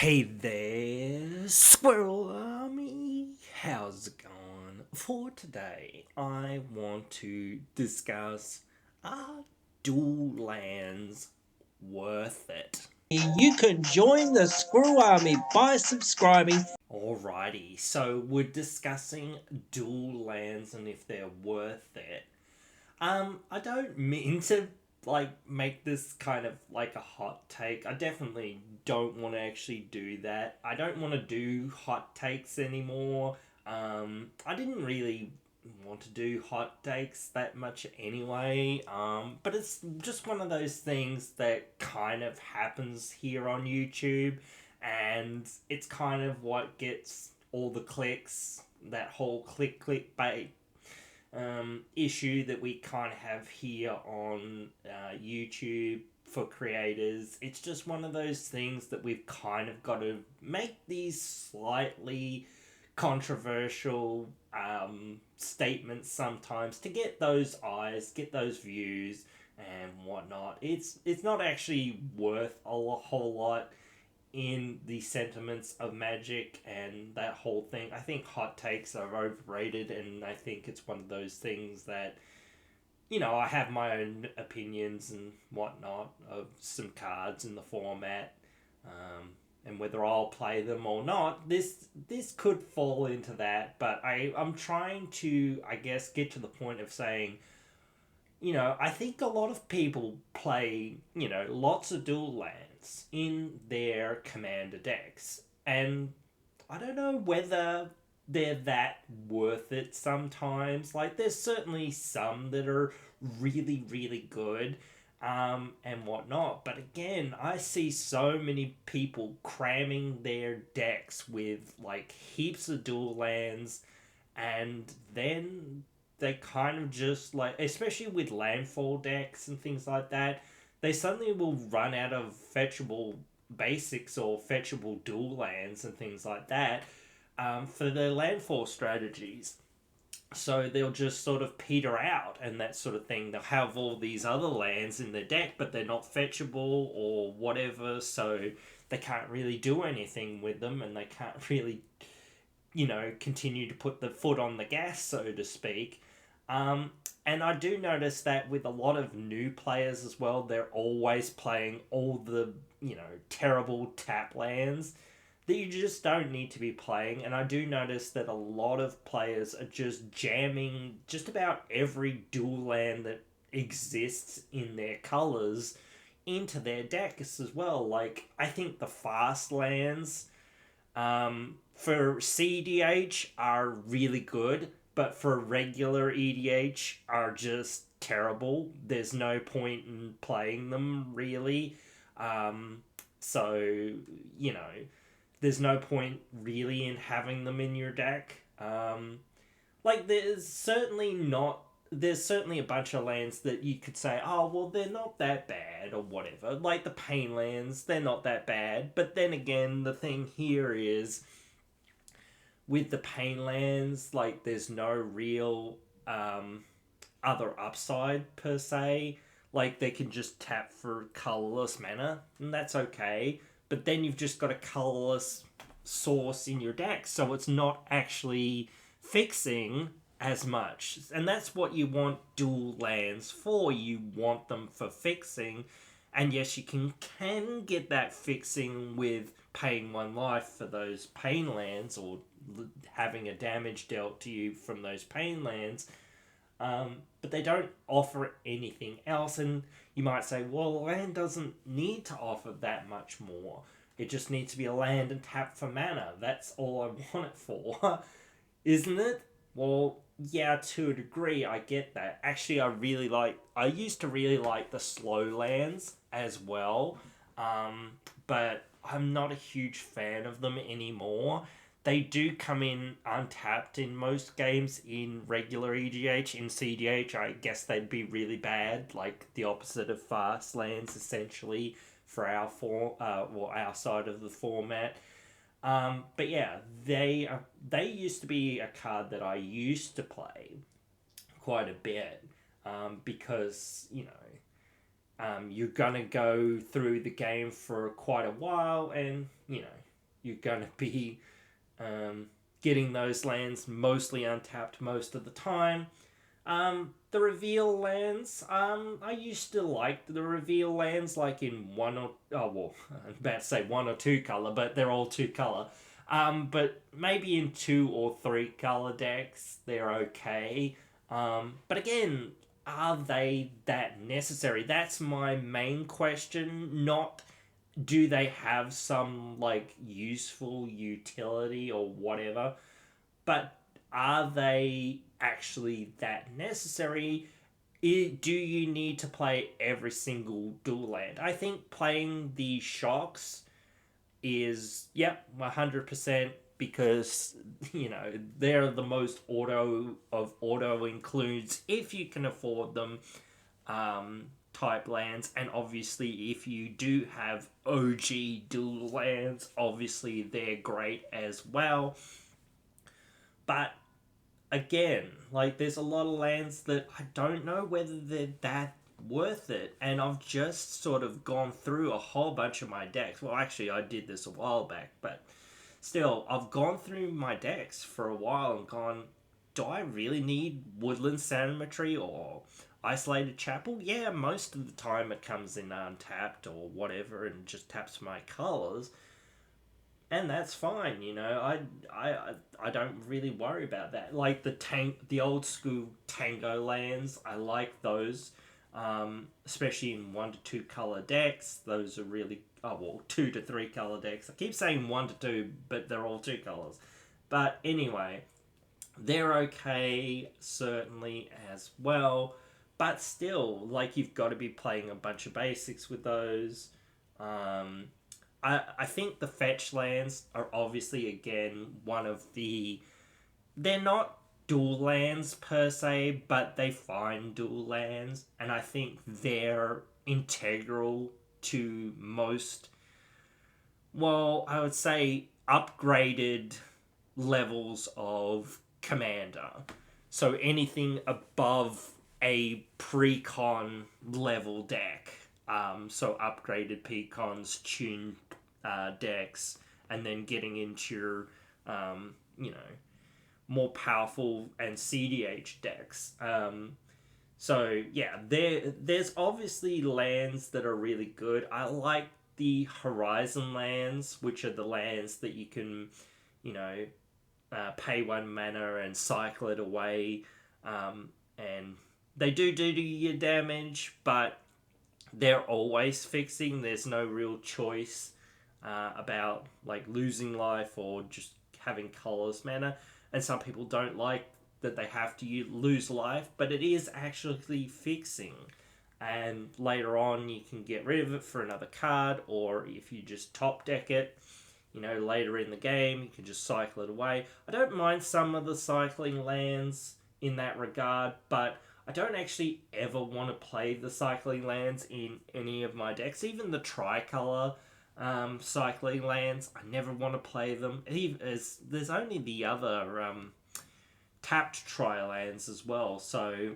Hey there, Squirrel Army. How's it going? For today, I want to discuss are dual lands worth it? You can join the Squirrel Army by subscribing. Alrighty, so we're discussing dual lands and if they're worth it. I don't mean to make this kind of like a hot take. I definitely don't want to actually do that. I don't want to do hot takes anymore. I didn't really want to do hot takes that much anyway. But it's just one of those things that kind of happens here on YouTube, and it's kind of what gets all the clicks. That whole clickbait issue that we kind of have here on YouTube for creators. It's just one of those things that we've kind of got to make these slightly controversial statements sometimes to get those eyes, get those views, and whatnot. It's not actually worth whole lot in the sentiments of Magic and that whole thing. I think hot takes are overrated, and I think it's one of those things that, I have my own opinions and whatnot of some cards in the format, and whether I'll play them or not. This could fall into that, but I'm trying to, I guess, get to the point of saying, I think a lot of people play, lots of dual lands in their commander decks. And I don't know whether they're that worth it sometimes. Like, there's certainly some that are really, really good and whatnot. But again, I see so many people cramming their decks with, like, heaps of dual lands, and then they kind of just like, especially with landfall decks and things like that, they suddenly will run out of fetchable basics or fetchable dual lands and things like that for their landfall strategies. So they'll just sort of peter out and that sort of thing. They'll have all these other lands in their deck, but they're not fetchable or whatever, so they can't really do anything with them, and they can't really, continue to put the foot on the gas, so to speak. And I do notice that with a lot of new players as well, they're always playing all the, terrible tap lands that you just don't need to be playing. And I do notice that a lot of players are just jamming just about every dual land that exists in their colors into their decks as well. Like, I think the fast lands for CDH are really good, but for regular EDH are just terrible. There's no point in playing them really. So, you know, there's no point really in having them in your deck. Like, there's certainly a bunch of lands that you could say, oh, well, they're not that bad or whatever. Like the pain lands, they're not that bad. But then again, the thing here is with the pain lands, like, there's no real other upside per se. Like, they can just tap for colorless mana, and that's okay. But then you've just got a colorless source in your deck, so it's not actually fixing as much. And that's what you want dual lands for. You want them for fixing. And yes, you can get that fixing with paying one life for those pain lands, or having a damage dealt to you from those pain lands. But they don't offer anything else. And you might say, well, land doesn't need to offer that much more. It just needs to be a land and tap for mana. That's all I want it for. Isn't it? Well, yeah, to a degree, I get that. Actually, I used to really like the slow lands as well, but I'm not a huge fan of them anymore. They do come in untapped in most games in regular EDH. In CDH, I guess they'd be really bad, like the opposite of fast lands, essentially, for our side of the format. But yeah, they used to be a card that I used to play quite a bit, because you're gonna go through the game for quite a while, and you're going to be getting those lands mostly untapped most of the time. The reveal lands, I used to like the reveal lands like in I'm about to say one or two color, but they're all two color. But maybe in 2 or 3 color decks, they're okay. But again, are they that necessary? That's my main question. Not do they have some like useful utility or whatever, but are they actually that necessary? Do you need to play every single dual land? I think playing the shocks is, yep, 100%, because they're the most auto includes if you can afford them, type lands. And obviously if you do have OG dual lands, obviously they're great as well. But again, like, there's a lot of lands that I don't know whether they're that worth it. And I've just sort of gone through a whole bunch of my decks. Well, actually, I did this a while back, but still, I've gone through my decks for a while and gone, do I really need Woodland Cemetery or Isolated Chapel? Yeah, most of the time it comes in untapped or whatever and just taps my colors, and that's fine. I don't really worry about that. Like the old school Tango lands, I like those, especially in 1 to 2 color decks. Those are really, 2 to 3 color decks. I keep saying 1 to 2, but they're all 2 colors. But anyway, they're okay certainly as well. But still, like, you've got to be playing a bunch of basics with those. Um, I think the fetch lands are obviously, again, one of the. They're not dual lands per se, but they find dual lands, and I think they're integral to most. Well, I would say upgraded levels of Commander. So anything above a pre-con level deck. So upgraded precons, tuned decks, and then getting into your, you know, more powerful and CDH decks. So yeah, there's obviously lands that are really good. I like the Horizon lands, which are the lands that you can, you know, pay 1 mana and cycle it away, and they do your damage, but they're always fixing. There's no real choice about like losing life or just having colorless mana. And some people don't like that they have to lose life, but it is actually fixing. And later on, you can get rid of it for another card, or if you just top deck it, later in the game, you can just cycle it away. I don't mind some of the cycling lands in that regard, but I don't actually ever want to play the cycling lands in any of my decks. Even the tricolor cycling lands, I never want to play them. As there's only the other tapped tri lands as well, so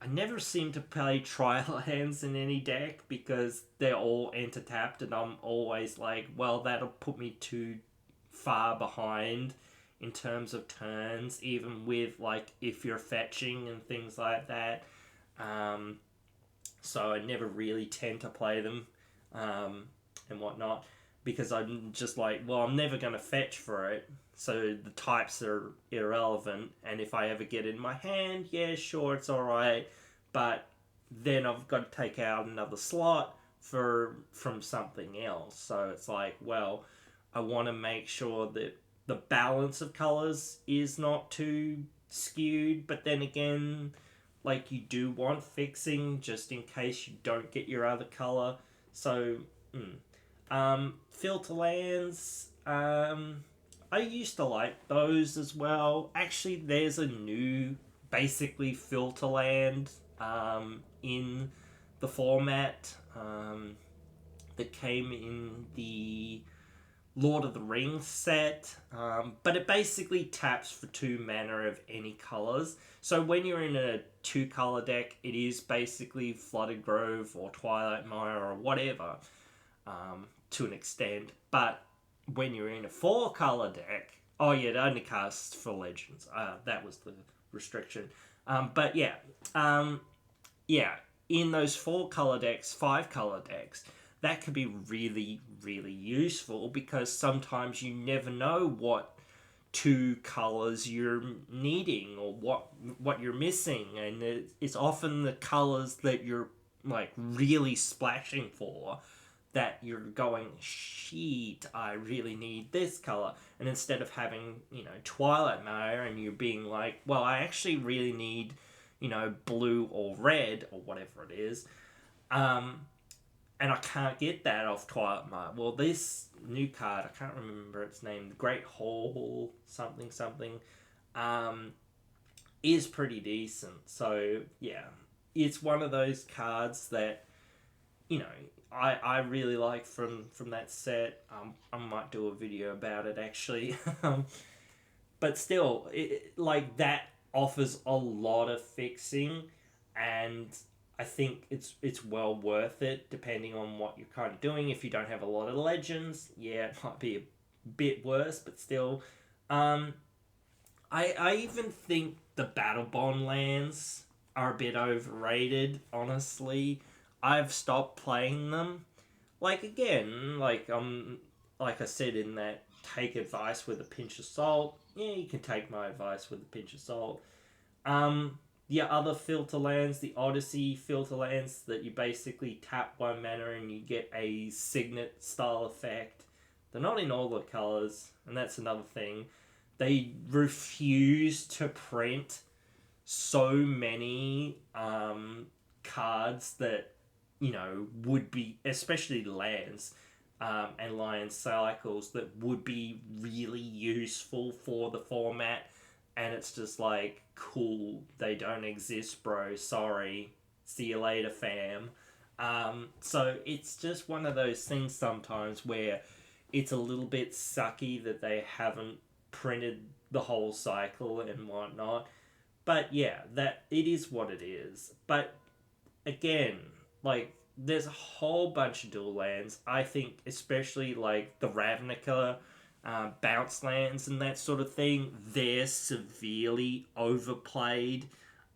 I never seem to play tri lands in any deck because they're all enter tapped, and I'm always like, well, that'll put me too far behind in terms of turns, even with like if you're fetching and things like that. So I never really tend to play them and whatnot, because I'm just like, well, I'm never going to fetch for it, so the types are irrelevant. And if I ever get it in my hand, yeah, sure, it's alright, but then I've got to take out another slot from something else. So it's like, well, I want to make sure that the balance of colors is not too skewed, but then again, like, you do want fixing just in case you don't get your other color. So filter lands, I used to like those as well. Actually, there's a new basically filter land in the format that came in the Lord of the Rings set, but it basically taps for 2 mana of any colors. So when you're in a 2-color deck, it is basically Flooded Grove or Twilight Mire or whatever, to an extent. But when you're in a 4-color deck, oh yeah, it only casts for legends. That was the restriction. But yeah, um, yeah, in those 4-color decks, 5-color decks, that could be really, really useful because sometimes you never know what 2 colors you're needing or what you're missing, and it's often the colors that you're like really splashing for that you're going, shit, I really need this color. And instead of having, Twilight Mare and you being like, well, I actually really need, blue or red or whatever it is, and I can't get that off Twilight Mare. Well, this new card, I can't remember its name, the Great Hall something something, is pretty decent. So, yeah, it's one of those cards that, you know, I really like from that set. I might do a video about it actually. But still, like that offers a lot of fixing, and I think it's well worth it depending on what you're kind of doing. If you don't have a lot of legends, yeah, it might be a bit worse, but still. Um, I even think the Battle Bond lands are a bit overrated, honestly. I've stopped playing them. Like again, like I said in that, take advice with a pinch of salt. Yeah, you can take my advice with a pinch of salt. The other filter lands, the Odyssey filter lands, that you basically tap 1 mana and you get a signet style effect. They're not in all the colors, and that's another thing. They refuse to print so many cards that would be, especially lands, and Lion Cycles, that would be really useful for the format. And it's just like, cool, they don't exist, bro. Sorry. See you later, fam. So it's just one of those things sometimes where it's a little bit sucky that they haven't printed the whole cycle and whatnot. But yeah, that it is what it is. But again, like, there's a whole bunch of dual lands. I think especially like the Ravnica bounce lands and that sort of thing, they're severely overplayed.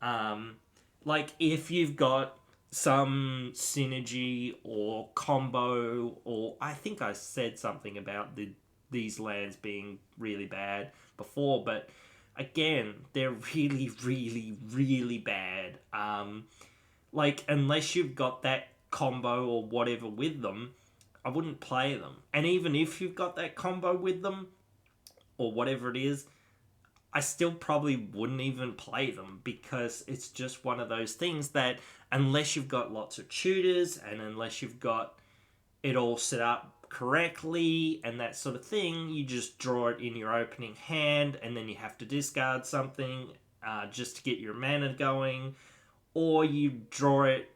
Like, if you've got some synergy or combo, or I think I said something about these lands being really bad before, but again, they're really, really, really bad. Like, unless you've got that combo or whatever with them, I wouldn't play them. And even if you've got that combo with them, or whatever it is, I still probably wouldn't even play them, because it's just one of those things that, unless you've got lots of tutors and unless you've got it all set up correctly and that sort of thing, you just draw it in your opening hand and then you have to discard something just to get your mana going, or you draw it,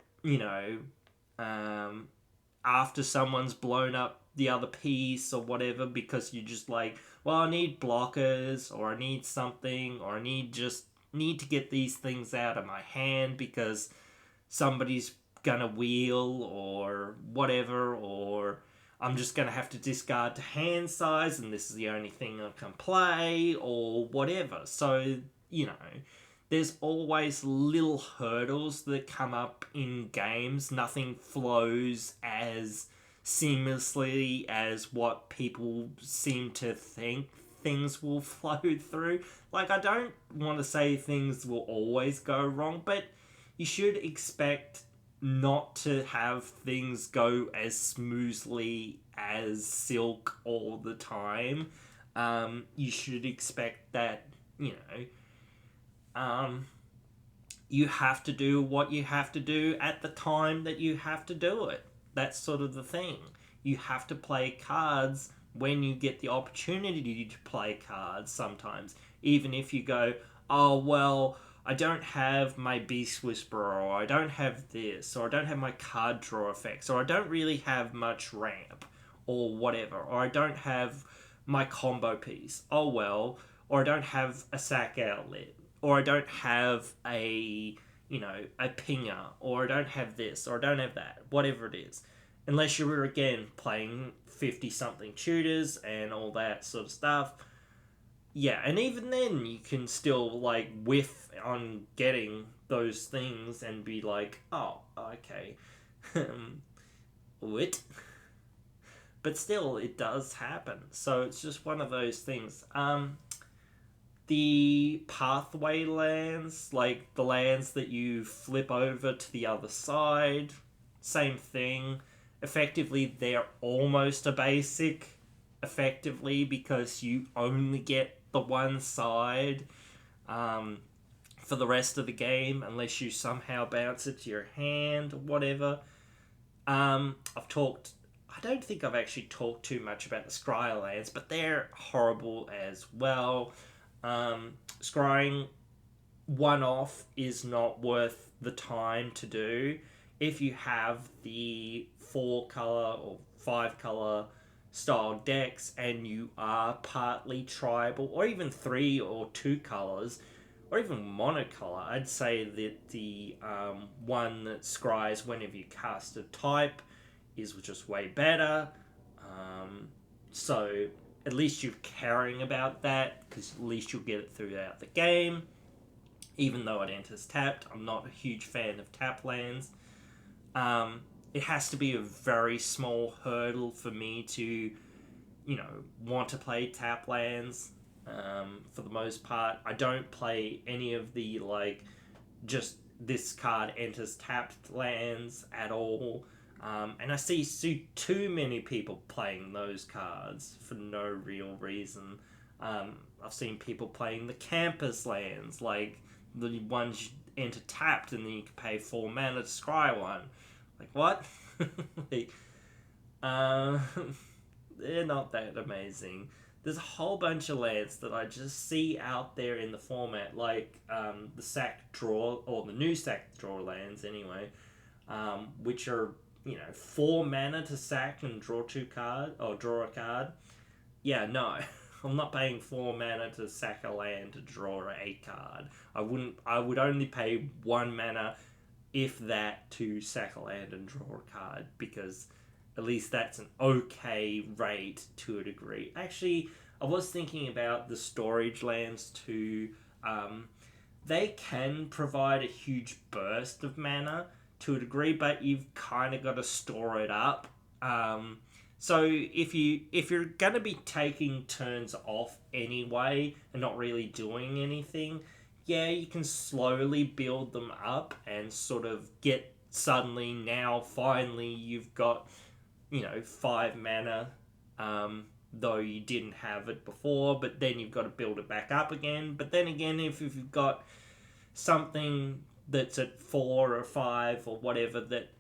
after someone's blown up the other piece or whatever, because you just like, well, I need blockers, or I need something, or I need to get these things out of my hand because somebody's gonna wheel or whatever, or I'm just gonna have to discard to hand size and this is the only thing I can play, or whatever. So, there's always little hurdles that come up in games. Nothing flows as seamlessly as what people seem to think things will flow through. Like, I don't want to say things will always go wrong, but you should expect not to have things go as smoothly as silk all the time. You should expect that, you have to do what you have to do at the time that you have to do it. That's sort of the thing. You have to play cards when you get the opportunity to play cards sometimes. Even if you go, oh, well, I don't have my Beast Whisperer, or I don't have this, or I don't have my card draw effects, or I don't really have much ramp, or whatever, or I don't have my combo piece. Oh, well, or I don't have a sack outlet, or I don't have a pinger, or I don't have this, or I don't have that, whatever it is. unless you were again playing 50 something tutors and all that sort of stuff. Yeah, and even then you can still like whiff on getting those things and be like, oh, okay. Wit. But still, it does happen. So it's just one of those things. The pathway lands, like the lands that you flip over to the other side, same thing. Effectively, they're almost a basic, effectively, because you only get the one side um, for the rest of the game, unless you somehow bounce it to your hand or whatever. I've talked. I don't think I've actually talked too much about the Scry lands, but they're horrible as well. Scrying one off is not worth the time to do if you have the 4 color or 5 color style decks and you are partly tribal or even 3 or 2 colors or even monocolor. I'd say that the one that scries whenever you cast a type is just way better. So at least you're caring about that because at least you'll get it throughout the game. Even though it enters tapped, I'm not a huge fan of tap lands. It has to be a very small hurdle for me to, want to play tap lands. For the most part, I don't play any of the just this card enters tapped lands at all. And I see too many people playing those cards for no real reason. I've seen people playing the campus lands, like the ones you enter tapped and then you can pay 4 mana to scry one. Like, what? like, uh, they're not that amazing. There's a whole bunch of lands that I just see out there in the format, like the sack draw, or the new sack draw lands anyway, which are 4 mana to sack and draw 2 card or draw a card. Yeah, no, I'm not paying 4 mana to sack a land to draw a card. I would only pay 1 mana, if that, to sack a land and draw a card, because at least that's an okay rate to a degree. Actually, I was thinking about the storage lands too. They can provide a huge burst of mana to a degree, but you've kind of got to store it up. So if you're gonna be taking turns off anyway and not really doing anything, yeah, you can slowly build them up and sort of get suddenly now finally you've got 5 mana, though you didn't have it before, but then you've got to build it back up again. But then again, if you've got something that's at 4 or 5 or whatever that,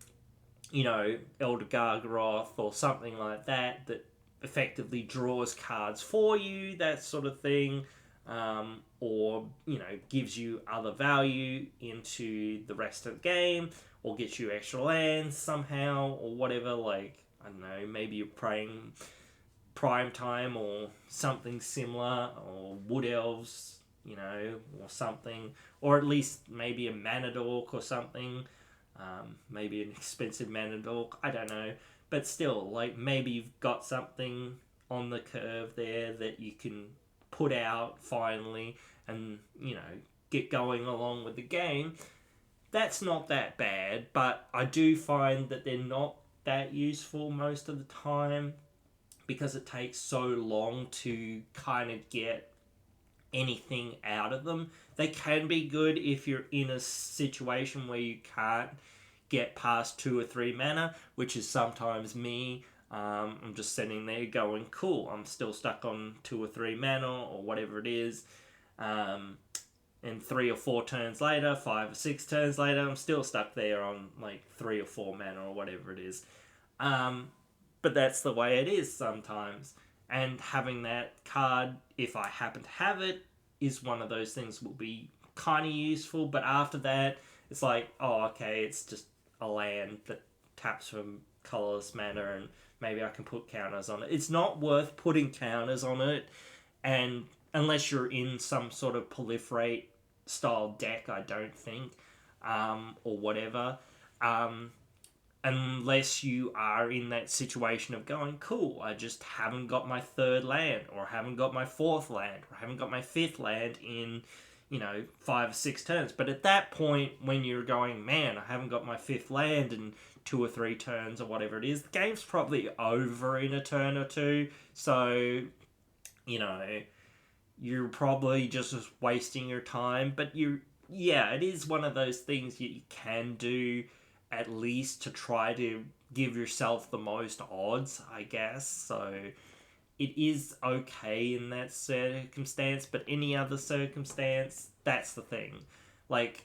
Elder Gargaroth or something like that effectively draws cards for you, that sort of thing, or, gives you other value into the rest of the game, or gets you extra lands somehow, or whatever, like, I don't know, maybe you're playing Prime Time or something similar, or Wood Elves, or something, or at least maybe a Mana Dork or something, maybe an expensive Mana Dork, I don't know, but still, like, maybe you've got something on the curve there that you can put out finally and, get going along with the game. That's not that bad, but I do find that they're not that useful most of the time because it takes so long to kind of get anything out of them. They can be good if you're in a situation where you can't get past 2 or 3 mana, which is sometimes me. I'm just sitting there going, cool, I'm still stuck on 2 or 3 mana or whatever it is. And 3 or 4 turns later, 5 or 6 turns later, I'm still stuck there on like 3 or 4 mana or whatever it is. But that's the way it is sometimes. And having that card, if I happen to have it, is one of those things will be kind of useful. But after that, it's like, oh, okay, it's just a land that taps from colorless mana and maybe I can put counters on it. It's not worth putting counters on it, and unless you're in some sort of proliferate style deck, I don't think, or whatever. unless you are in that situation of going, cool, I just haven't got my third land, or haven't got my fourth land, or haven't got my fifth land in, 5 or 6 turns. But at that point, when you're going, man, I haven't got my fifth land in 2 or 3 turns, or whatever it is, the game's probably over in a turn or two. So, you know, you're probably just wasting your time. But yeah, it is one of those things you can do at least to try to give yourself the most odds, I guess. So it is okay in that circumstance, but any other circumstance, that's the thing. Like,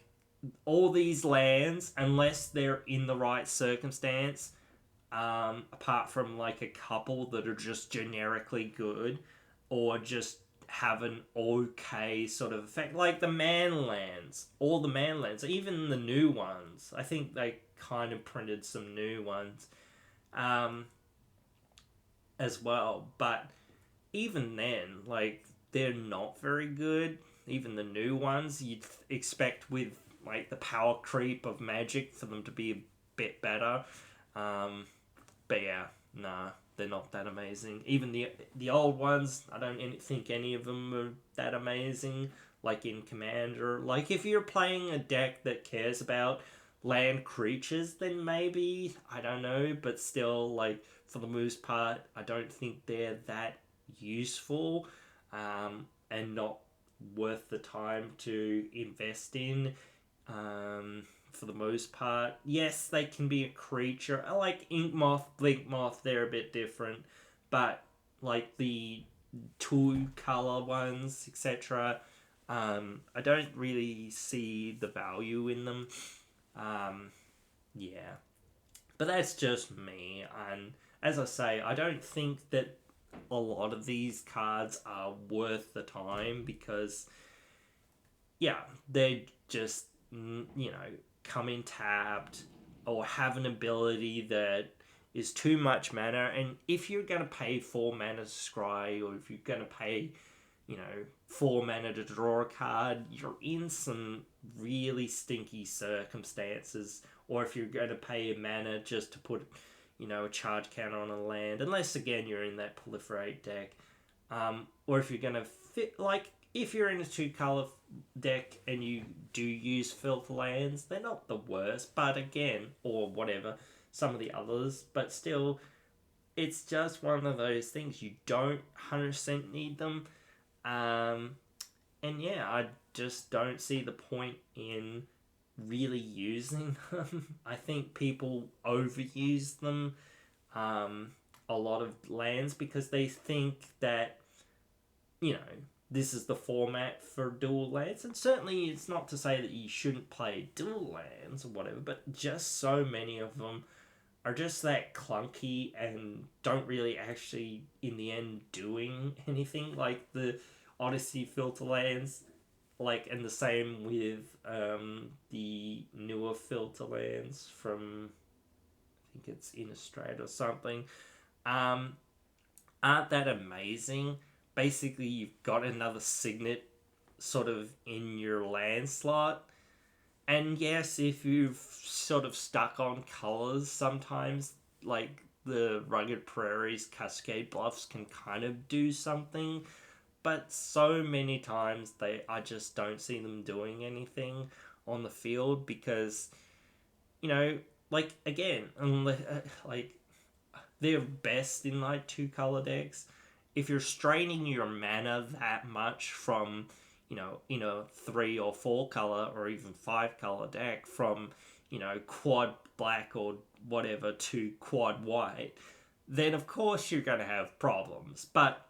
all these lands, unless they're in the right circumstance, apart from like a couple that are just generically good, or just have an okay sort of effect, like the manlands, all the manlands, even the new ones. I think they kind of printed some new ones, um, as well, but even then, like, they're not very good. Even the new ones, you'd expect with like the power creep of Magic for them to be a bit better. Um, but yeah, nah, they're not that amazing. Even the old ones, I don't think any of them are that amazing. Like in Commander, like if you're playing a deck that cares about land creatures, then maybe, I don't know, but still, like, for the most part, I don't think they're that useful, and not worth the time to invest in. For the most part, yes, they can be a creature. I like Ink Moth, Blink Moth, they're a bit different, but like the two color ones, etc. I don't really see the value in them. Um, yeah, but that's just me. And as I say, I don't think that a lot of these cards are worth the time because, yeah, they just, come in tapped or have an ability that is too much mana. And if you're going to pay 4 mana to scry, or if you're going to pay, 4 mana to draw a card, you're in some really stinky circumstances. Or if you're going to pay a mana just to put, a charge counter on a land, unless again you're in that proliferate deck, or if you're going to fit, like, if you're in a 2 color deck and you do use filter lands, they're not the worst, but again, or whatever, some of the others, but still, it's just one of those things. You don't 100% need them. And yeah, I just don't see the point in really using them. I think people overuse them, a lot of lands, because they think that, you know, this is the format for dual lands. And certainly it's not to say that you shouldn't play dual lands or whatever, but just so many of them are just that clunky and don't really actually, in the end, doing anything. Like the Odyssey filter lands, like, and the same with the newer filter lands from, I think it's Innistrad or something, um, aren't that amazing. Basically, you've got another signet sort of in your land slot. And yes, if you've sort of stuck on colors, sometimes, like the Rugged Prairies, Cascade Bluffs can kind of do something. But so many times I just don't see them doing anything on the field because, like, again, like, they're best in like 2 color decks. If you're straining your mana that much from, in a 3 or 4 color or even 5 color deck from, quad black or whatever to quad white, then of course you're going to have problems. But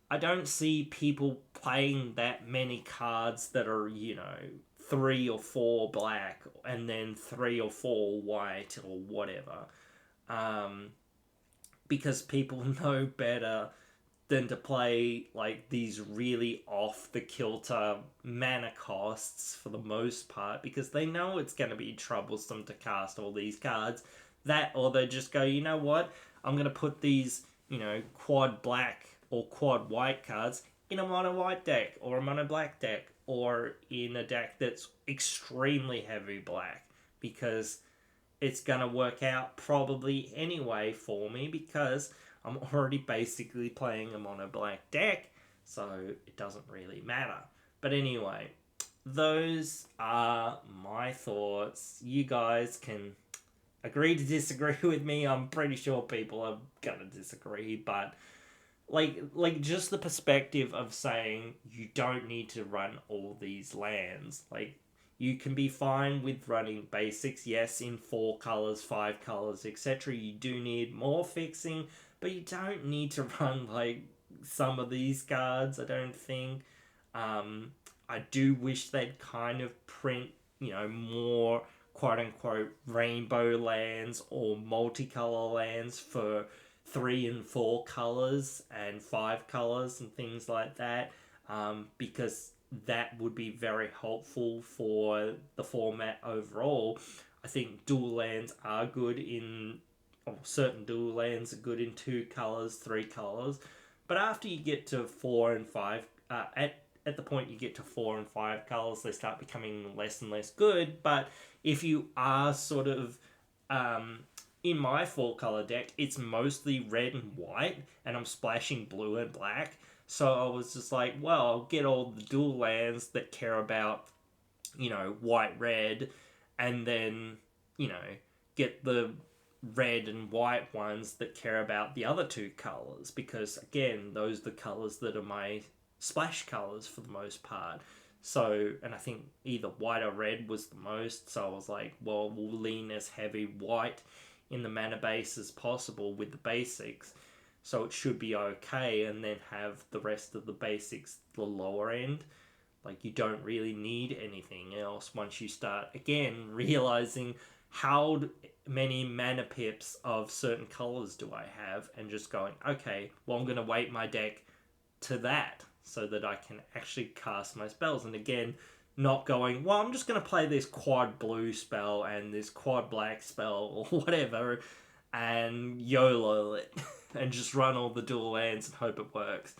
I don't see people playing that many cards that are, 3 or 4 black and then 3 or 4 white or whatever. Because people know better than to play like these really off the kilter mana costs for the most part, because they know it's going to be troublesome to cast all these cards. That, or they just go, you know what, I'm going to put these, quad black or quad white cards in a mono white deck or a mono black deck or in a deck that's extremely heavy black, because it's gonna work out probably anyway for me because I'm already basically playing a mono black deck, so it doesn't really matter. But anyway, those are my thoughts. You guys can agree to disagree with me. I'm pretty sure people are gonna disagree, but just the perspective of saying you don't need to run all these lands. Like, you can be fine with running basics, yes, in 4 colors, 5 colors, etc. You do need more fixing, but you don't need to run like some of these cards, I don't think. I do wish they'd kind of print, more quote unquote rainbow lands or multicolor lands for 3 and 4 colors and 5 colors and things like that, because that would be very helpful for the format overall. I think dual lands are good in, or certain dual lands are good in 2 colors, 3 colors, but after you get to 4 and 5, at the point you get to 4 and 5 colors, they start becoming less and less good. But if you are sort of, in my 4 color deck, it's mostly red and white, and I'm splashing blue and black. So I was just like, well, I'll get all the dual lands that care about, white, red, and then, get the red and white ones that care about the other 2 colors, because again, those are the colors that are my splash colors for the most part. So, and I think either white or red was the most, so I was like, well, we'll lean as heavy white in the mana base as possible with the basics, so it should be okay, and then have the rest of the basics the lower end. Like, you don't really need anything else once you start, again, realizing how many mana pips of certain colors do I have, and just going, okay, well, I'm going to weight my deck to that so that I can actually cast my spells. And again, not going, well, I'm just going to play this quad blue spell and this quad black spell or whatever and YOLO it and just run all the dual lands and hope it works.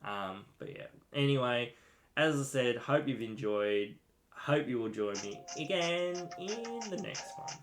But yeah, anyway, as I said, hope you've enjoyed. Hope you will join me again in the next one.